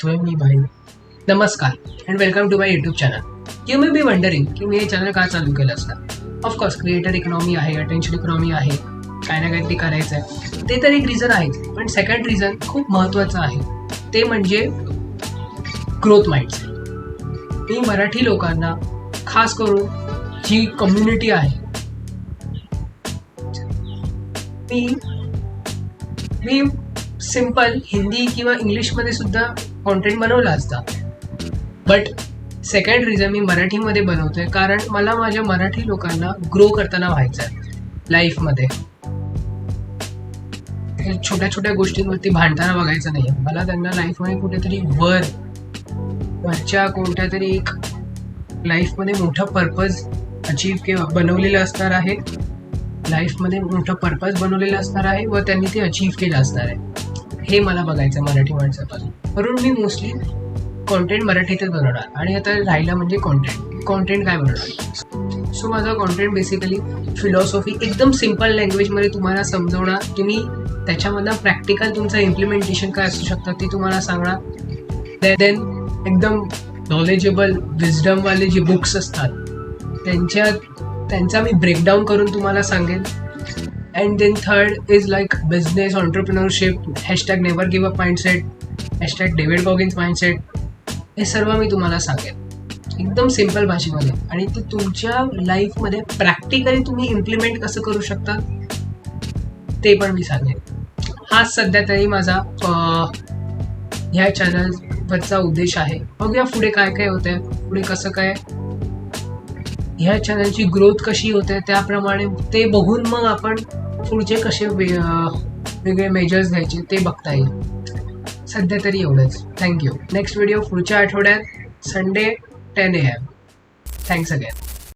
बोलतोय मी भाई. नमस्कार and welcome to my YouTube channel. You may be wondering की मी हे चॅनल का चालू केलं असतं. ऑफकोर्स क्रिएटर इकॉनॉमी आहे, अटेन्शन इकॉनॉमी आहे, काय ना काहीतरी करायचं आहे, ते तर एक रिझन आहेच. पण सेकंड रिझन खूप महत्त्वाचं आहे, ते म्हणजे ग्रोथ माइंडसेट. मी मराठी लोकांना, खास करून जी कम्युनिटी आहे, मी सिम्पल हिंदी किंवा इंग्लिशमध्ये सुद्धा कॉन्टेंट बनवला असता. बट सेकंड रिझन मी मराठीमध्ये बनवतोय कारण मला माझ्या मराठी लोकांना ग्रो करताना व्हायचं आहे लाईफमध्ये. छोट्या छोट्या गोष्टींवरती भांडताना बघायचं नाही. मला त्यांना लाईफमध्ये कुठेतरी वरच्या कोणत्या तरी एक लाईफमध्ये मोठा पर्पज बनवलेलं असणार आहे. लाईफमध्ये मोठं पर्पज बनवलेलं असणार आहे व त्यांनी ते अचीव्ह केलं असणार आहे. हे मला बघायचं मराठी माणसापासून. म्हणून मी मोस्टली कॉन्टेंट मराठीतच बनवणार. आणि आता राहिलं म्हणजे कॉन्टेंट काय बनवणार. सो माझा कॉन्टेंट बेसिकली फिलॉसॉफी एकदम सिम्पल लँग्वेजमध्ये तुम्हाला समजवणार. तुम्ही त्याच्यामधलं प्रॅक्टिकल तुमचं इम्प्लिमेंटेशन काय असू शकतं ते तुम्हाला सांगणार. देन एकदम नॉलेजेबल विजडमवाले जे बुक्स असतात त्यांचा मी ब्रेकडाऊन करून तुम्हाला सांगेन. And then third is like business, entrepreneurship, #never give up mindset, #David Goggins mindset, हे सर्व मी तुम्हाला सांगेन एकदम सिम्पल भाषेमध्ये. आणि ते तुमच्या लाईफमध्ये प्रॅक्टिकली तुम्ही इम्प्लिमेंट कसं करू शकता ते पण मी सांगेन. हाच सध्या तरी माझा ह्या चॅनलवरचा उद्देश आहे. बघूया पुढे काय काय होतं आहे, पुढे कसं काय ह्या चॅनलची ग्रोथ कशी होते, त्याप्रमाणे ते बघून मग आपण पुढचे कसे वेगळे मेजर्स घ्यायचे ते बघता येईल. सध्या तरी एवढंच. थँक्यू. नेक्स्ट व्हिडिओ पुढच्या आठवड्यात संडे 10 AM. Thanks again.